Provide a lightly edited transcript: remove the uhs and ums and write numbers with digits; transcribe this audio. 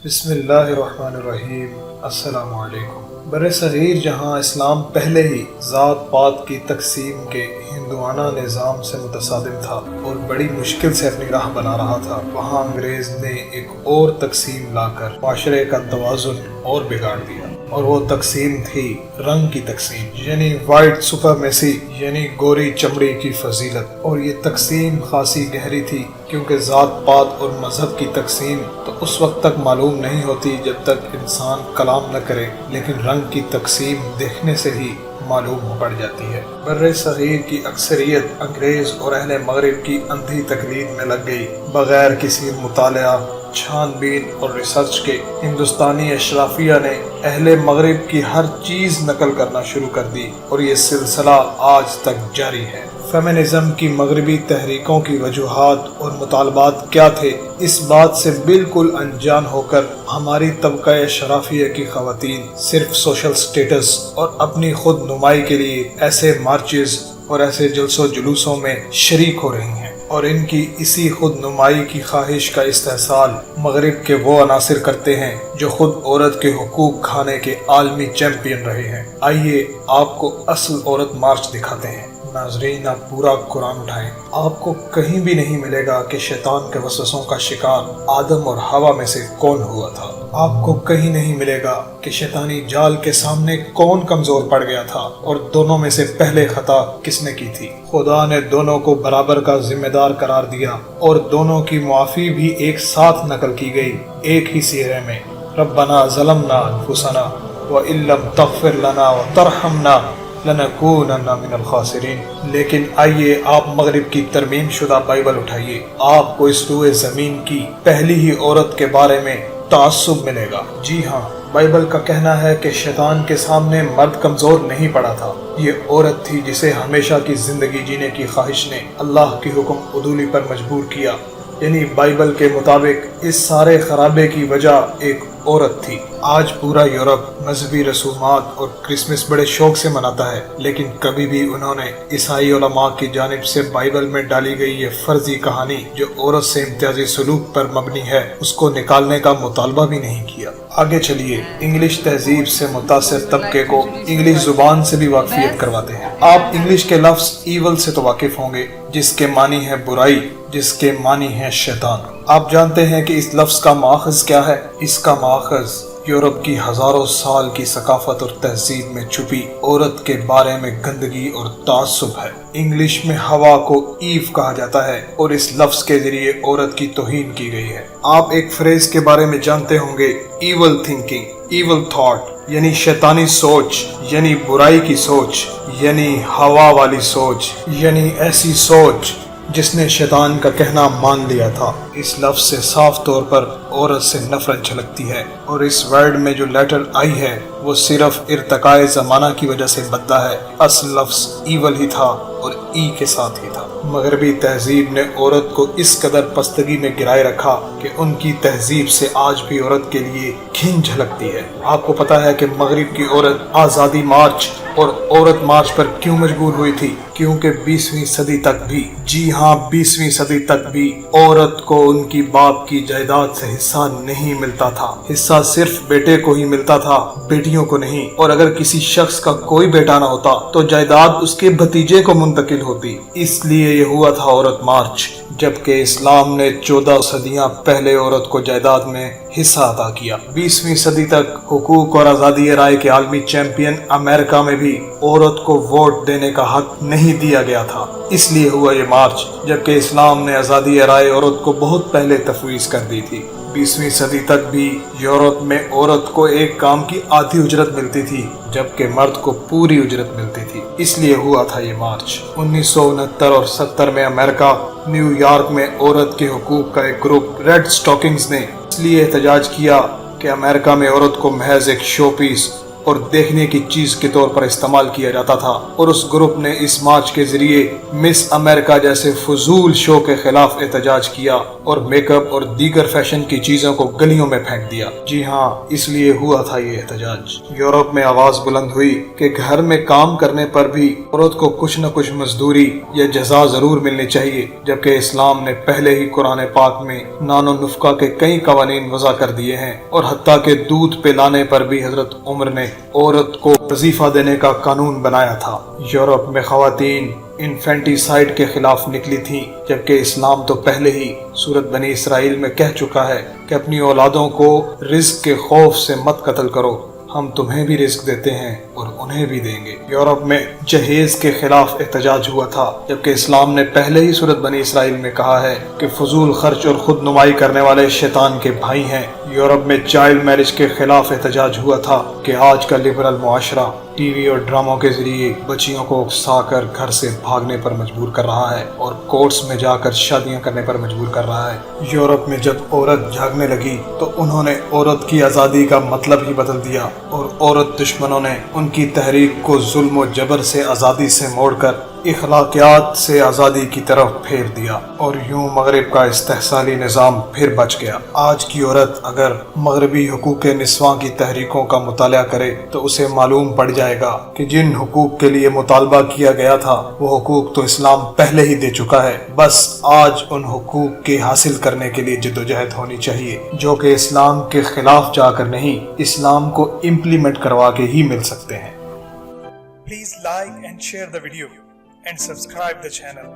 بسم اللہ الرحمن الرحیم۔ السلام علیکم۔ بر صغیر جہاں اسلام پہلے ہی ذات پات کی تقسیم کے ہندوانہ نظام سے متصادم تھا اور بڑی مشکل سے اپنی راہ بنا رہا تھا، وہاں انگریز نے ایک اور تقسیم لا کر معاشرے کا توازن اور بگاڑ دیا، اور وہ تقسیم تھی رنگ کی تقسیم، یعنی وائٹ سپرمیسی، یعنی گوری چمڑی کی فضیلت۔ اور یہ تقسیم خاصی گہری تھی، کیونکہ ذات پات اور مذہب کی تقسیم تو اس وقت تک معلوم نہیں ہوتی جب تک انسان کلام نہ کرے، لیکن رنگ کی تقسیم دیکھنے سے ہی معلوم پڑ جاتی ہے۔ بر صغیر کی اکثریت انگریز اور اہل مغرب کی اندھی تقلید میں لگ گئی، بغیر کسی مطالعہ، چھان بین اور ریسرچ کے۔ ہندوستانی اشرافیہ نے اہل مغرب کی ہر چیز نقل کرنا شروع کر دی، اور یہ سلسلہ آج تک جاری ہے۔ فیمنزم کی مغربی تحریکوں کی وجوہات اور مطالبات کیا تھے، اس بات سے بالکل انجان ہو کر ہماری طبقہ اشرافیہ کی خواتین صرف سوشل سٹیٹس اور اپنی خود نمائی کے لیے ایسے مارچز اور ایسے جلسوں جلوسوں میں شریک ہو رہی ہیں، اور ان کی اسی خود نمائی کی خواہش کا استحصال مغرب کے وہ عناصر کرتے ہیں جو خود عورت کے حقوق کھانے کے عالمی چیمپئن رہے ہیں۔ آئیے آپ کو اصل عورت مارچ دکھاتے ہیں۔ ناظرین، آپ پورا قرآن اٹھائیں، آپ کو کہیں بھی نہیں ملے گا کہ شیطان کے وسوسوں کا شکار آدم اور حوا میں سے کون ہوا تھا۔ آپ کو کہیں نہیں ملے گا کہ شیطانی جال کے سامنے کون کمزور پڑ گیا تھا، اور دونوں میں سے پہلے خطا کس نے کی تھی۔ خدا نے دونوں کو برابر کا ذمہ دار قرار دیا، اور دونوں کی معافی بھی ایک ساتھ نقل کی گئی ایک ہی سیرے میں۔ ربنا ظلمنا انفسنا وان لم تغفر لنا وترحمنا لنکونن من الخاسرین۔ لیکن آئیے آپ مغرب کی ترمیم شدہ بائبل اٹھائیے، آپ کو اس روئے زمین کی پہلی ہی عورت کے بارے میں تعصب ملے گا۔ جی ہاں، بائبل کا کہنا ہے کہ شیطان کے سامنے مرد کمزور نہیں پڑا تھا، یہ عورت تھی جسے ہمیشہ کی زندگی جینے کی خواہش نے اللہ کی حکم عدولی پر مجبور کیا۔ یعنی بائبل کے مطابق اس سارے خرابے کی وجہ ایک عورت تھی۔ آج پورا یورپ مذہبی رسومات اور کرسمس بڑے شوق سے مناتا ہے، لیکن کبھی بھی انہوں نے عیسائی علماء کی جانب سے بائبل میں ڈالی گئی یہ فرضی کہانی جو عورت سے امتیازی سلوک پر مبنی ہے، اس کو نکالنے کا مطالبہ بھی نہیں کیا۔ آگے چلیے، انگلش تہذیب سے متاثر طبقے کو انگلش زبان سے بھی واقفیت کرواتے ہیں۔ آپ انگلش کے لفظ ایول سے تو واقف ہوں گے، جس کے معنی ہے برائی، جس کے معنی ہے شیطان۔ آپ جانتے ہیں کہ اس لفظ کا ماخذ کیا ہے؟ اس کا ماخذ یورپ کی ہزاروں سال کی ثقافت اور تہذیب میں چھپی عورت کے بارے میں گندگی اور تعصب ہے۔ انگلش میں ہوا کو ایو کہا جاتا ہے، اور اس لفظ کے ذریعے عورت کی توہین کی گئی ہے۔ آپ ایک فریز کے بارے میں جانتے ہوں گے، ایول تھنکنگ، ایول تھاٹ، یعنی شیطانی سوچ، یعنی برائی کی سوچ، یعنی ہوا والی سوچ، یعنی ایسی سوچ جس نے شیطان کا کہنا مان لیا تھا۔ اس لفظ سے صاف طور پر عورت سے نفرت جھلکتی ہے، اور اس ورڈ میں جو لیٹر آئی ہے وہ صرف ارتقائے زمانہ کی وجہ سے بدلا ہے۔ اصل لفظ ایول ہی تھا، اور ای کے ساتھ ہی تھا۔ مغربی تہذیب نے عورت کو اس قدر پستگی میں گرائے رکھا کہ ان کی تہذیب سے آج بھی عورت کے لیے گھن جھلکتی ہے۔ آپ کو پتا ہے کہ مغرب کی عورت آزادی مارچ اور عورت مارچ پر کیوں مجبور ہوئی تھی؟ کیونکہ 20ویں صدی تک بھی، جی ہاں 20ویں صدی تک بھی، عورت کو ان کی باپ کی جائیداد سے حصہ نہیں ملتا تھا۔ حصہ صرف بیٹے کو ہی ملتا تھا، بیٹیوں کو نہیں۔ اور اگر کسی شخص کا کوئی بیٹا نہ ہوتا تو جائیداد اس کے بھتیجے کو منتقل ہوتی۔ اس لیے یہ ہوا تھا عورت مارچ، جبکہ اسلام نے 14 صدیاں پہلے عورت کو جائیداد میں حصہ عطا کیا۔ 20ویں صدی تک حقوق اور آزادی رائے کے عالمی چیمپئن امریکہ میں بھی عورت کو ووٹ دینے کا حق نہیں دیا گیا تھا۔ اس لیے ہوا یہ مارچ، جبکہ اسلام نے آزادی رائے عورت کو بہت پہلے تفویض کر دی تھی۔ 20ویں صدی تک بھی یورپ میں عورت کو ایک کام کی آدھی اجرت ملتی تھی، جبکہ مرد کو پوری اجرت ملتی تھی۔ اس لیے ہوا تھا یہ مارچ۔ 1969 اور 70 میں امریکہ، نیو یارک میں عورت کے حقوق کا ایک گروپ ریڈ سٹاکنگز نے اس لیے احتجاج کیا کہ امریکہ میں عورت کو محض ایک شو پیس اور دیکھنے کی چیز کے طور پر استعمال کیا جاتا تھا، اور اس گروپ نے اس مارچ کے ذریعے مس امریکہ جیسے فضول شو کے خلاف احتجاج کیا اور میک اپ اور دیگر فیشن کی چیزوں کو گلیوں میں پھینک دیا۔ جی ہاں، اس لیے ہوا تھا یہ احتجاج۔ یورپ میں آواز بلند ہوئی کہ گھر میں کام کرنے پر بھی عورت کو کچھ نہ کچھ مزدوری یا جزا ضرور ملنی چاہیے، جبکہ اسلام نے پہلے ہی قرآن پاک میں نان و نفقہ کے کئی قوانین وضع کر دیے ہیں، اور حتیٰ کہ دودھ پلانے پر بھی حضرت عمر نے عورت کو وظیفہ دینے کا قانون بنایا تھا۔ یورپ میں خواتین انفینٹیسائیڈ کے خلاف نکلی تھیں، جبکہ اسلام تو پہلے ہی سورۃ بنی اسرائیل میں کہہ چکا ہے کہ اپنی اولادوں کو رزق کے خوف سے مت قتل کرو، ہم تمہیں بھی رزق دیتے ہیں اور انہیں بھی دیں گے۔ یورپ میں جہیز کے خلاف احتجاج ہوا تھا، جبکہ اسلام نے پہلے ہی سورۃ بنی اسرائیل میں کہا ہے کہ فضول خرچ اور خود نمائی کرنے والے شیطان کے بھائی ہیں۔ یورپ میں چائلڈ میرج کے خلاف احتجاج ہوا تھا کہ آج کا لبرل معاشرہ ٹی وی اور ڈراموں کے ذریعے بچیوں کو اکسا کر گھر سے بھاگنے پر مجبور کر رہا ہے اور کورٹس میں جا کر شادیاں کرنے پر مجبور کر رہا ہے۔ یورپ میں جب عورت جاگنے لگی تو انہوں نے عورت کی آزادی کا مطلب ہی بدل دیا، اور عورت دشمنوں نے ان کی تحریک کو ظلم و جبر سے آزادی سے موڑ کر اخلاقیات سے آزادی کی طرف پھیر دیا، اور یوں مغرب کا استحصالی نظام پھر بچ گیا۔ آج کی عورت اگر مغربی حقوق نسواں کی تحریکوں کا مطالعہ کرے تو اسے معلوم پڑ جائے گا کہ جن حقوق کے لیے مطالبہ کیا گیا تھا وہ حقوق تو اسلام پہلے ہی دے چکا ہے، بس آج ان حقوق کے حاصل کرنے کے لیے جدوجہد ہونی چاہیے، جو کہ اسلام کے خلاف جا کر نہیں، اسلام کو امپلیمنٹ کروا کے ہی مل سکتے ہیں۔ Please like and share the video and subscribe the channel.